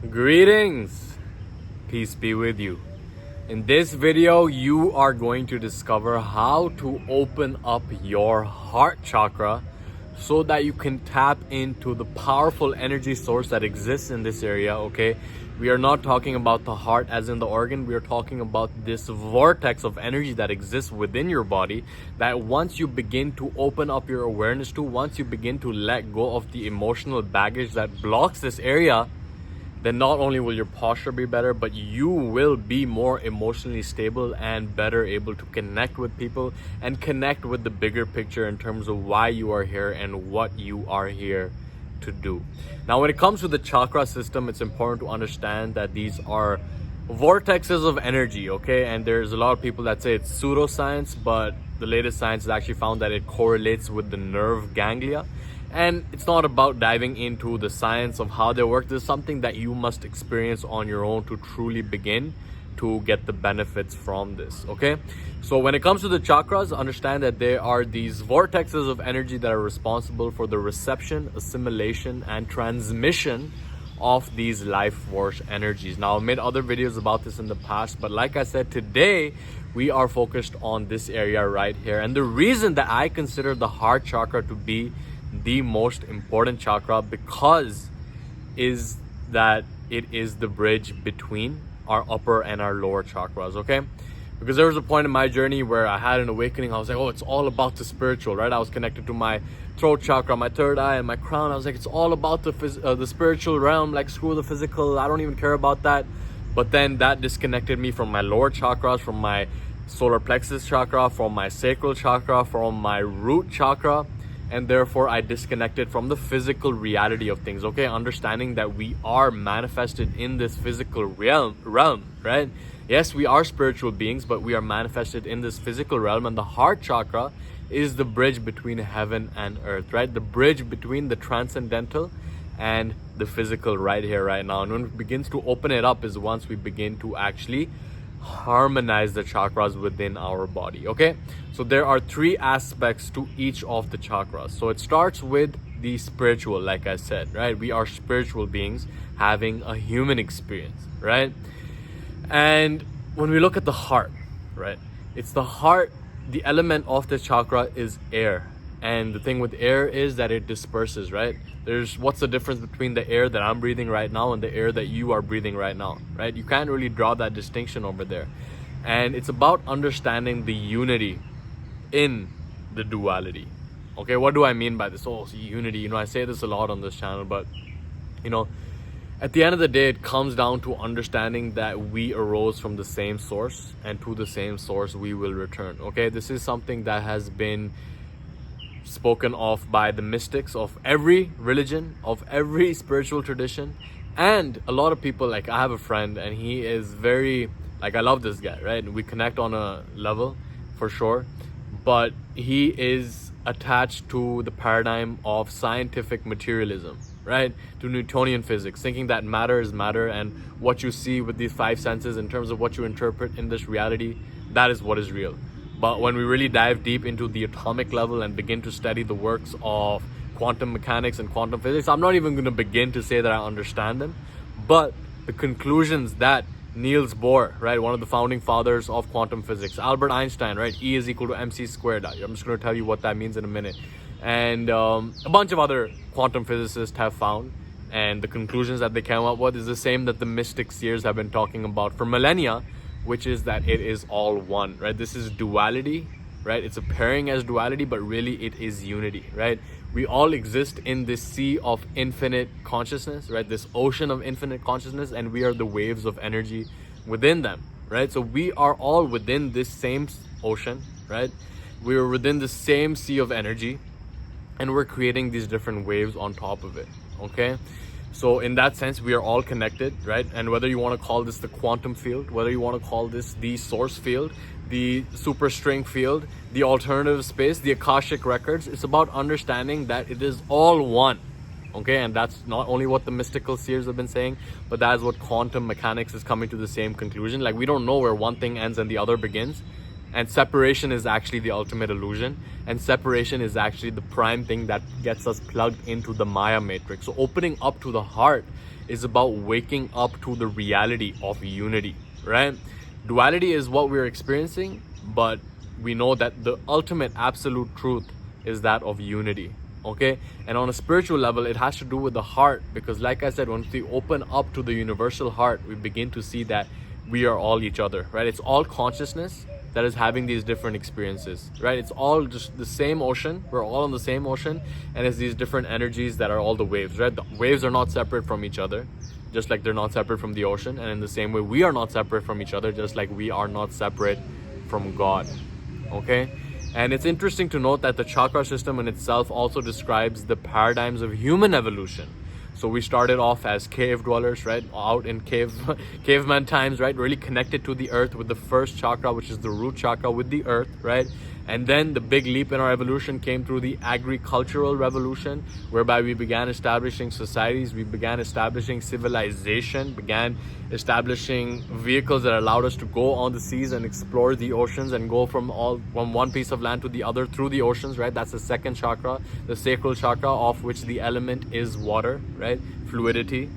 Greetings, peace be with you. In this video, you are going to discover how to open up your heart chakra so that you can tap into the powerful energy source that exists in this area, okay? We are not talking about the heart as in the organ. We are talking about this vortex of energy that exists within your body that once you begin to open up your awareness to, once you begin to let go of the emotional baggage that blocks this area, then not only will your posture be better, but you will be more emotionally stable and better able to connect with people and connect with the bigger picture in terms of why you are here and what you are here to do. Now, when it comes to the chakra system, it's important to understand that these are vortexes of energy, okay? And there's a lot of people that say it's pseudoscience, but the latest science has actually found that it correlates with the nerve ganglia. And it's not about diving into the science of how they work. This is something that you must experience on your own to truly begin to get the benefits from this, okay? So when it comes to the chakras, understand that there are these vortexes of energy that are responsible for the reception, assimilation, and transmission of these life force energies. Now, I made other videos about this in the past, but like I said, today we are focused on this area right here. And the reason that I consider the heart chakra to be the most important chakra because is that it is the bridge between our upper and our lower chakras, okay? Because there was a point in my journey where I had an awakening. I was like, oh, it's all about the spiritual, right? I was connected to my throat chakra, my third eye, and my crown. I was like, it's all about the spiritual realm, like screw the physical. I don't even care about that. But then that disconnected me from my lower chakras, from my solar plexus chakra, from my sacral chakra, from my root chakra. And therefore I disconnected from the physical reality of things, okay? Understanding that we are manifested in this physical realm, right? Yes, we are spiritual beings, but we are manifested in this physical realm, and the heart chakra is the bridge between heaven and earth, right? The bridge between the transcendental and the physical right here, right now. And when it begins to open it up is once we begin to actually harmonize the chakras within our body, okay? So there are three aspects to each of the chakras. So it starts with the spiritual, like I said, right? We are spiritual beings having a human experience, right? And when we look at the heart, right? It's the heart, the element of the chakra is air. And the thing with air is that it disperses, right? What's the difference between the air that I'm breathing right now and the air that you are breathing right now, right? You can't really draw that distinction over there. And it's about understanding the unity in the duality. Okay, what do I mean by this? Oh, unity, I say this a lot on this channel, but at the end of the day, it comes down to understanding that we arose from the same source, and to the same source we will return. Okay, this is something that has been spoken of by the mystics of every religion, of every spiritual tradition, and a lot of people. Like, I have a friend and he is very, like, I love this guy, right? We connect on a level for sure, but he is attached to the paradigm of scientific materialism, right? To Newtonian physics, thinking that matter is matter, and what you see with these five senses in terms of what you interpret in this reality, that is what is real. But when we really dive deep into the atomic level and begin to study the works of quantum mechanics and quantum physics, I'm not even going to begin to say that I understand them, but the conclusions that Niels Bohr, right, one of the founding fathers of quantum physics, Albert Einstein, right, E is equal to mc squared. I'm just going to tell you what that means in a minute. And a bunch of other quantum physicists have found, and the conclusions that they came up with is the same that the mystic seers have been talking about for millennia, which is that it is all one, right? This is duality, right? It's appearing as duality, but really it is unity, right? We all exist in this sea of infinite consciousness, right? This ocean of infinite consciousness, and we are the waves of energy within them, right? So we are all within this same ocean, right? We are within the same sea of energy, and we're creating these different waves on top of it, okay? So in that sense, we are all connected, right? And whether you want to call this the quantum field, whether you want to call this the source field, the superstring field, the alternative space, the Akashic records, it's about understanding that it is all one, okay? And that's not only what the mystical seers have been saying, but that is what quantum mechanics is coming to the same conclusion. Like, we don't know where one thing ends and the other begins. And separation is actually the ultimate illusion, and separation is actually the prime thing that gets us plugged into the Maya matrix. So opening up to the heart is about waking up to the reality of unity, right? Duality is what we're experiencing, but we know that the ultimate absolute truth is that of unity, okay? And on a spiritual level, it has to do with the heart, because like I said, once we open up to the universal heart, we begin to see that we are all each other, right? It's all consciousness that is having these different experiences, right? It's all just the same ocean. We're all on the same ocean, and it's these different energies that are all the waves, right? The waves are not separate from each other, just like they're not separate from the ocean. And in the same way, we are not separate from each other, just like we are not separate from God, okay? And it's interesting to note that the chakra system in itself also describes the paradigms of human evolution. So we started off as cave dwellers, right? Out in caveman times, right? Really connected to the earth with the first chakra, which is the root chakra, with the earth, right? And then the big leap in our evolution came through the agricultural revolution, whereby we began establishing societies, we began establishing civilization, began establishing vehicles that allowed us to go on the seas and explore the oceans and go from one piece of land to the other through the oceans, right? That's the second chakra, the sacral chakra, of which the element is water, right? Fluidity.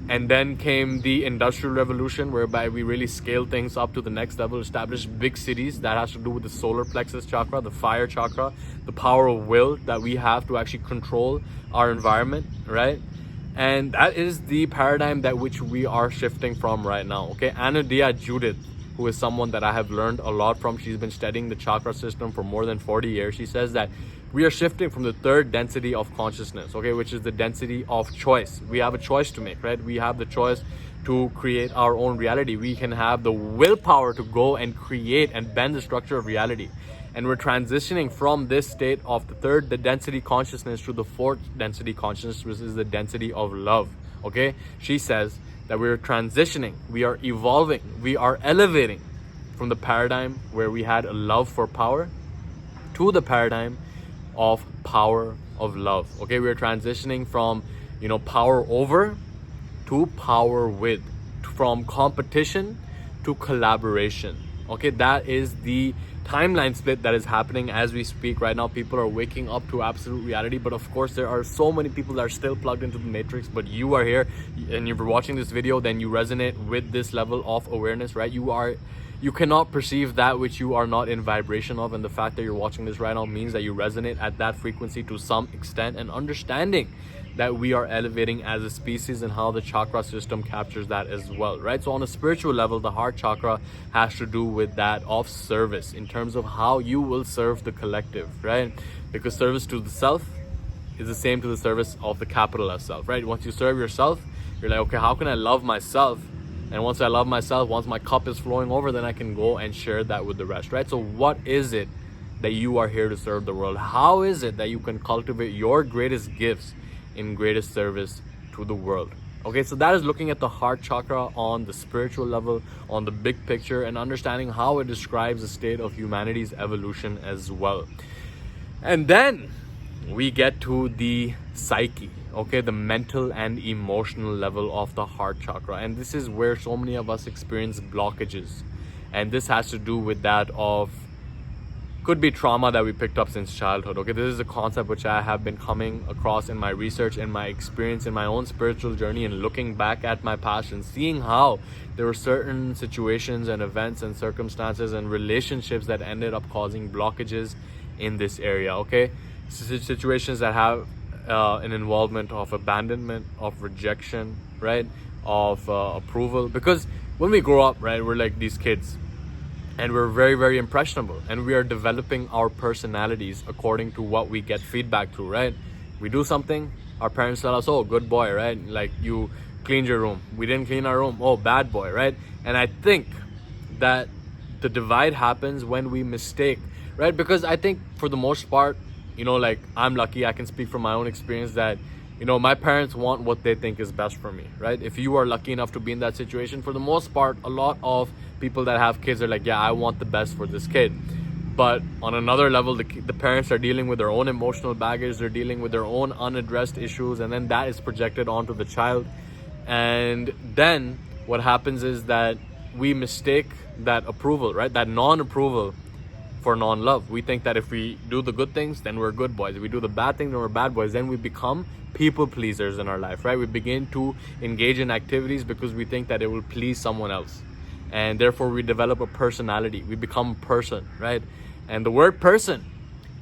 And then came the industrial revolution, whereby we really scaled things up to the next level, established big cities. That has to do with the solar plexus chakra, the fire chakra, the power of will that we have to actually control our environment, right? And that is the paradigm that which we are shifting from right now, okay? Anadia Judith, who is someone that I have learned a lot from, she's been studying the chakra system for more than 40 years. She says that we are shifting from the third density of consciousness, okay, which is the density of choice. We have a choice to make, right? We have the choice to create our own reality. We can have the willpower to go and create and bend the structure of reality. And we're transitioning from this state of the density consciousness to the fourth density consciousness, which is the density of love, okay? She says that we're transitioning, we are evolving, we are elevating from the paradigm where we had a love for power to the paradigm of power of love, okay? We're transitioning from, power over to power with, from competition to collaboration, okay? That is the timeline split that is happening as we speak right now. People are waking up to absolute reality, but of course there are so many people that are still plugged into the matrix. But you are here, and if you're watching this video, then you resonate with this level of awareness, right? You cannot perceive that which you are not in vibration of, and the fact that you're watching this right now means that you resonate at that frequency to some extent, and understanding that we are elevating as a species and how the chakra system captures that as well, right? So on a spiritual level, the heart chakra has to do with that of service, in terms of how you will serve the collective, right? Because service to the self is the same to the service of the capital S self, right? Once you serve yourself, you're like, okay, how can I love myself? And once I love myself, once my cup is flowing over, then I can go and share that with the rest, right? So what is it that you are here to serve the world? How is it that you can cultivate your greatest gifts in greatest service to the world? Okay, so that is looking at the heart chakra on the spiritual level, on the big picture, and understanding how it describes the state of humanity's evolution as well. And then we get to the psyche, okay, the mental and emotional level of the heart chakra. And this is where so many of us experience blockages. And this has to do with that of, could be trauma that we picked up since childhood, okay? This is a concept which I have been coming across in my research, in my experience, in my own spiritual journey, and looking back at my past and seeing how there were certain situations and events and circumstances and relationships that ended up causing blockages in this area, okay? Situations that have an involvement of abandonment, of rejection, right? Of approval. Because when we grow up, right, we're like these kids, and we're very, very impressionable, and we are developing our personalities according to what we get feedback to, right? We do something, our parents tell us, oh, good boy, right? Like, you cleaned your room. We didn't clean our room. Oh, bad boy, right? And I think that the divide happens when we mistake, right? Because I think for the most part, like, I'm lucky, I can speak from my own experience that, my parents want what they think is best for me, right? If you are lucky enough to be in that situation, for the most part, a lot of people that have kids are like, yeah, I want the best for this kid. But on another level, the parents are dealing with their own emotional baggage, they're dealing with their own unaddressed issues, and then that is projected onto the child. And then what happens is that we mistake that approval, right, that non-approval, for non-love. We think that if we do the good things, then we're good boys. If we do the bad things, then we're bad boys. Then we become people pleasers in our life, right? We begin to engage in activities because we think that it will please someone else. And therefore we develop a personality. We become a person, right? And the word person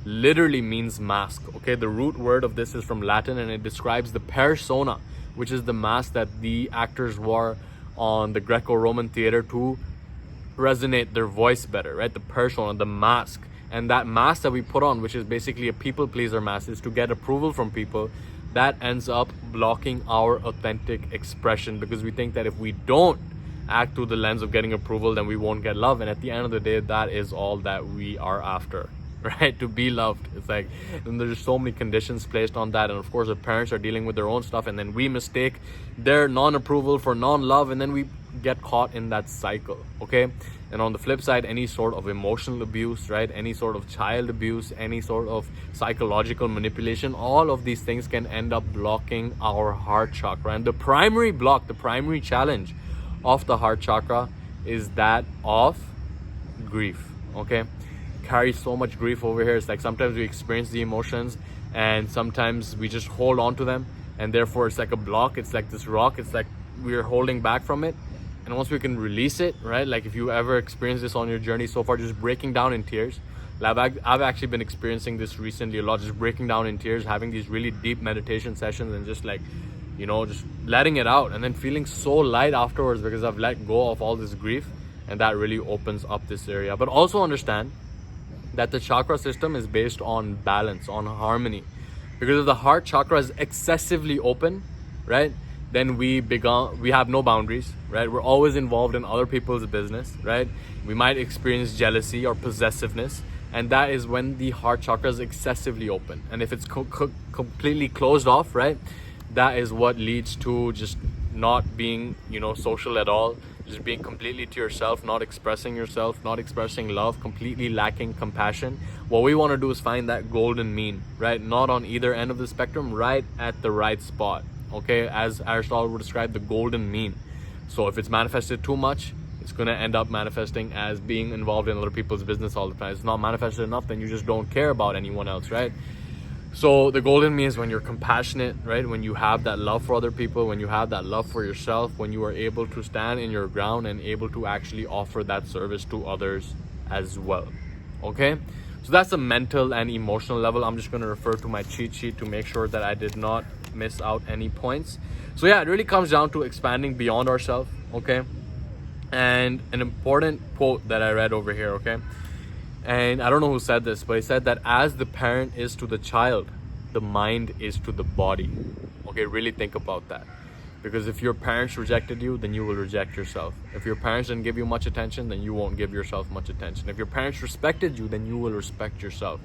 literally means mask. Okay, the root word of this is from Latin, and it describes the persona, which is the mask that the actors wore on the Greco-Roman theater to resonate their voice better, right? The persona, the mask. And that mask that we put on, which is basically a people pleaser mask, is to get approval from people. That ends up blocking our authentic expression, because we think that if we don't act through the lens of getting approval, then we won't get love. And at the end of the day, that is all that we are after, right? To be loved. It's like, and there's so many conditions placed on that. And of course, the parents are dealing with their own stuff, and then we mistake their non-approval for non-love, and then we get caught in that cycle. Okay, and on the flip side, any sort of emotional abuse, right, any sort of child abuse, any sort of psychological manipulation, all of these things can end up blocking our heart chakra. And the primary block, the primary challenge of the heart chakra is that of grief. Okay, carry so much grief over here. It's like sometimes we experience the emotions and sometimes we just hold on to them, and therefore it's like a block. It's like this rock. It's like we're holding back from it. And once we can release it, right? Like if you ever experienced this on your journey so far, just breaking down in tears. I've actually been experiencing this recently a lot, just breaking down in tears, having these really deep meditation sessions, and just like, you know, just letting it out, and then feeling so light afterwards because I've let go of all this grief. And that really opens up this area. But also understand that the chakra system is based on balance, on harmony. Because if the heart chakra is excessively open, right, then we have no boundaries, right? We're always involved in other people's business, right? We might experience jealousy or possessiveness, and that is when the heart chakra is excessively open. And if it's completely closed off, right, that is what leads to just not being, you know, social at all, just being completely to yourself, not expressing yourself, not expressing love, completely lacking compassion. What we want to do is find that golden mean, right? Not on either end of the spectrum, right at the right spot. Okay, as Aristotle would describe, the golden mean. So if it's manifested too much, it's going to end up manifesting as being involved in other people's business all the time. It's not manifested enough, then you just don't care about anyone else, right? So the golden mean is when you're compassionate, right? When you have that love for other people, when you have that love for yourself, when you are able to stand in your ground and able to actually offer that service to others as well. Okay, so that's the mental and emotional level. I'm just going to refer to my cheat sheet to make sure that I did not miss out any points. So yeah, it really comes down to expanding beyond ourselves. Okay, and an important quote that I read over here. Okay, and I don't know who said this, but he said that as the parent is to the child, the mind is to the body. Okay, really think about that. Because if your parents rejected you, then you will reject yourself. If your parents didn't give you much attention, then you won't give yourself much attention. If your parents respected you, then you will respect yourself.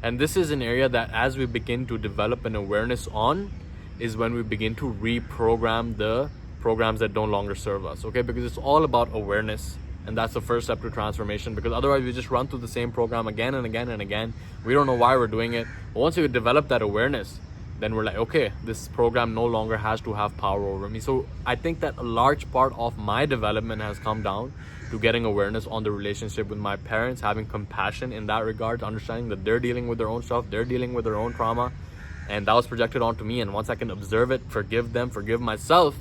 And this is an area that as we begin to develop an awareness on, is when we begin to reprogram the programs that no longer serve us. Okay, because it's all about awareness. And that's the first step to transformation, because otherwise we just run through the same program again and again and again. We don't know why we're doing it. But once we develop that awareness, then we're like, okay, this program no longer has to have power over me. So I think that a large part of my development has come down to getting awareness on the relationship with my parents, having compassion in that regard, understanding that they're dealing with their own stuff, they're dealing with their own trauma, and that was projected onto me. And once I can observe it, forgive them, forgive myself,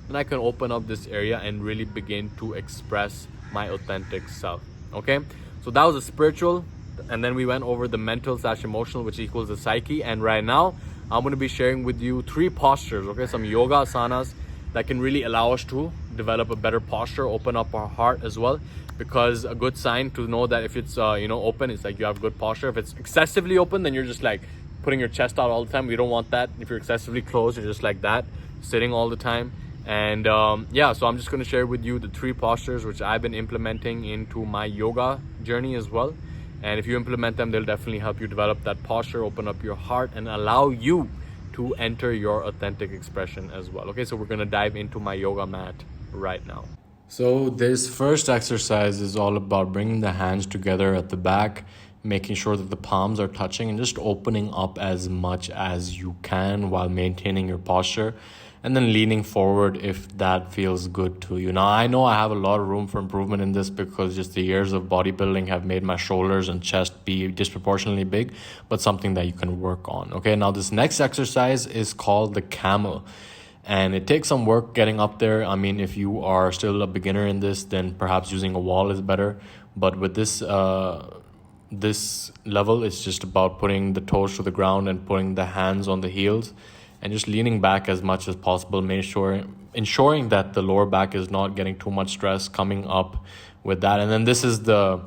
then I can open up this area and really begin to express my authentic self. Okay, so that was a spiritual, and then we went over the mental / emotional, which equals the psyche. And right now I'm going to be sharing with you 3 postures, okay, some yoga asanas that can really allow us to develop a better posture, open up our heart as well. Because a good sign to know that if it's open, it's like you have good posture. If it's excessively open, then you're just like putting your chest out all the time. We don't want that. If you're excessively closed, you're just like that, sitting all the time. And so I'm just going to share with you the 3 postures which I've been implementing into my yoga journey as well. And if you implement them, they'll definitely help you develop that posture, open up your heart, and allow you to enter your authentic expression as well. Okay, so we're going to dive into my yoga mat right now. So this first exercise is all about bringing the hands together at the back, making sure that the palms are touching, and just opening up as much as you can while maintaining your posture. and then leaning forward if that feels good to you. Now, I know I have a lot of room for improvement in this because just the years of bodybuilding have made my shoulders and chest be disproportionately big, but something that you can work on. Okay, now this next exercise is called the Camel. And it takes some work getting up there. I mean, if you are still a beginner in this, then perhaps using a wall is better. But with this this level, it's just about putting the toes to the ground and putting the hands on the heels and just leaning back as much as possible, ensuring that the lower back is not getting too much stress coming up with that. And then this is the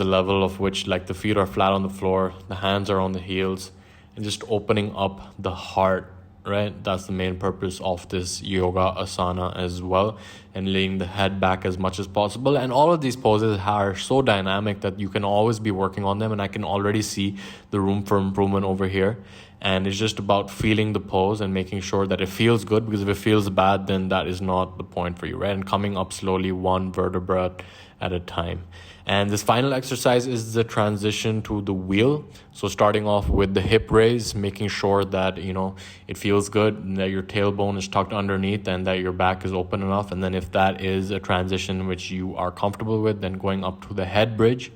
level of which, like, the feet are flat on the floor, the hands are on the heels, and just opening up the heart, right? That's the main purpose of this yoga asana as well, and laying the head back as much as possible. And all of these poses are so dynamic that you can always be working on them, and I can already see the room for improvement over here. And it's just about feeling the pose and making sure that it feels good, because if it feels bad, then that is not the point for you, right? And coming up slowly, one vertebra at a time. And this final exercise is the transition to the wheel. So starting off with the hip raise, making sure that, you know, it feels good, and that your tailbone is tucked underneath and that your back is open enough. And then if that is a transition which you are comfortable with, then going up to the head bridge.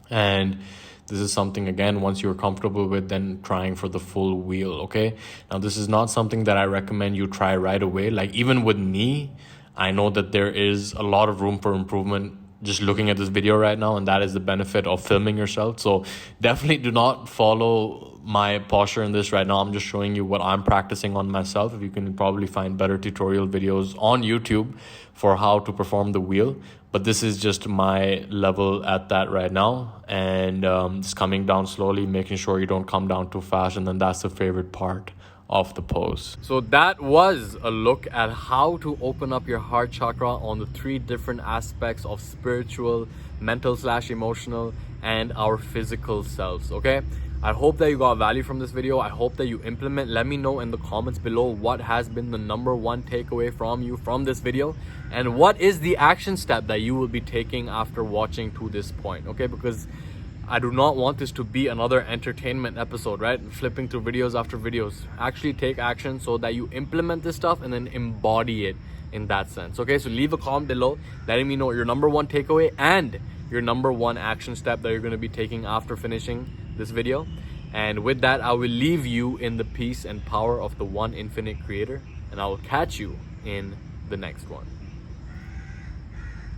And this is something, again, once you're comfortable with, then trying for the full wheel, okay? Now, this is not something that I recommend you try right away. Like, even with me, I know that there is a lot of room for improvement just looking at this video right now, and that is the benefit of filming yourself. So definitely do not follow my posture in this right now. I'm just showing you what I'm practicing on myself. If you can probably find better tutorial videos on YouTube for how to perform the wheel, but this is just my level at that right now. And just coming down slowly, making sure you don't come down too fast, and then that's the favorite part of the pose. So that was a look at how to open up your heart chakra on the 3 different aspects of spiritual, mental/emotional, and our physical selves. Okay, I hope that you got value from this video. I hope that you implement. Let me know in the comments below what has been the #1 takeaway from you from this video, and what is the action step that you will be taking after watching to this point. Okay, because I do not want this to be another entertainment episode, right? Flipping through videos after videos. Actually take action so that you implement this stuff and then embody it in that sense. Okay, so leave a comment below letting me know your #1 takeaway and your #1 action step that you're going to be taking after finishing this video. And with that, I will leave you in the peace and power of the one infinite creator, and I will catch you in the next one.